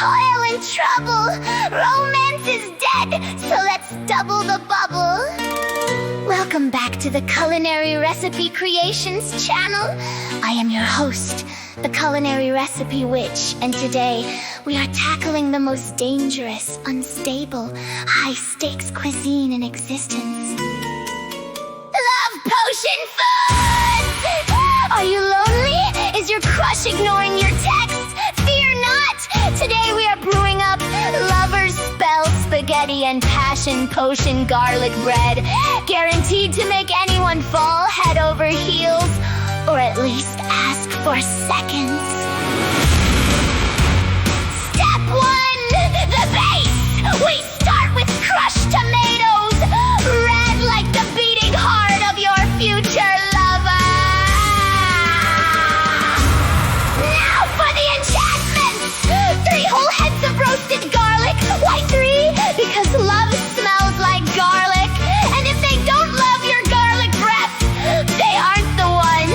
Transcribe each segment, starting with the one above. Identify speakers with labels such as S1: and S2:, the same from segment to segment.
S1: toil and trouble. Romance is dead, so let's double the bubble. Welcome back to the Culinary Recipe Creations channel. I am your host, the Culinary Recipe Witch, and today we are tackling the most dangerous, unstable, high-stakes cuisine in existence. Love potion food! Are you lonely? Is your crush ignoring your texts? Fear not! Today we are brewing up lovers spell spaghetti and passion potion garlic bread, guaranteed to make anyone fall head over heels, or at least ask for seconds. Step 1, the base. We start with crushed tomatoes, red like the beating heart of your future lover. Now for the enchantments. 3 whole heads of roasted garlic. Why 3? Because love smells like garlic. And if they don't love your garlic breath, they aren't the one.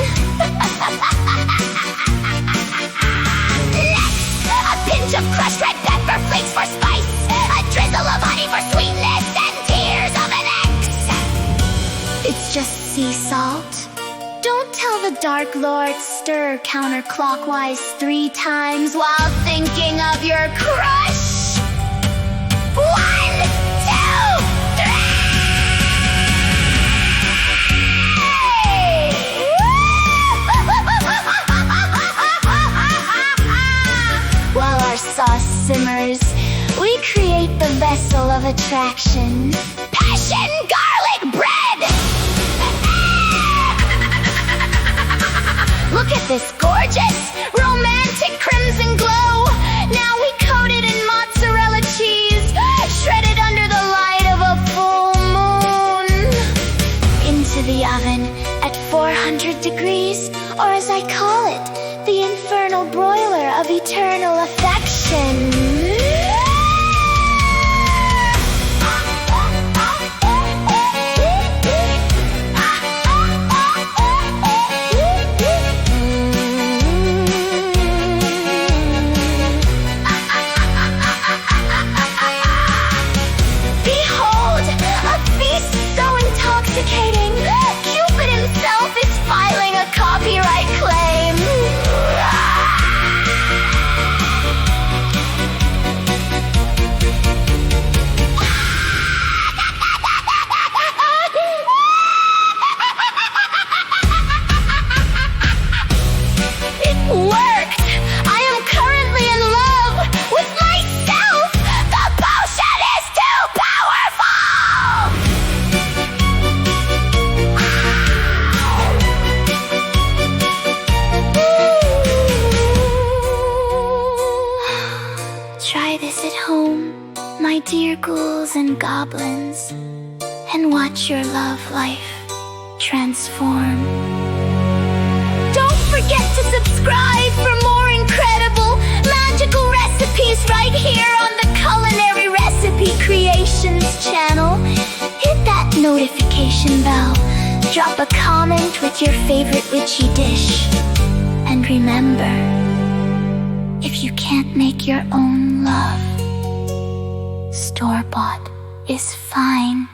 S1: Next, a pinch of crushed red pepper flakes for spice, a drizzle of honey for sweetness, and tears of an ex. It's just sea salt. Don't tell the Dark Lord, stir counterclockwise 3 times while thinking of your crush. 1, 2, 3! While our sauce simmers, we create the vessel of attraction. Passion garlic bread! Look at this gorgeous, romantic crimson glow. Now we coat it in mozzarella cheese, shredded under the light of a full moon. Into the oven at 400 degrees, or as I call it, the infernal broiler of eternal affection. Cupid himself is filing a copyright claim. It worked! I am currently in love with myself! The potion is too powerful! Try this at home, my dear ghouls and goblins, and watch your love life transform. Don't forget to subscribe for more incredible, magical recipes right here on the Culinary Recipe Creations channel. Hit that notification bell, drop a comment with your favorite witchy dish, and remember, if you can't make your own love, store-bought is fine.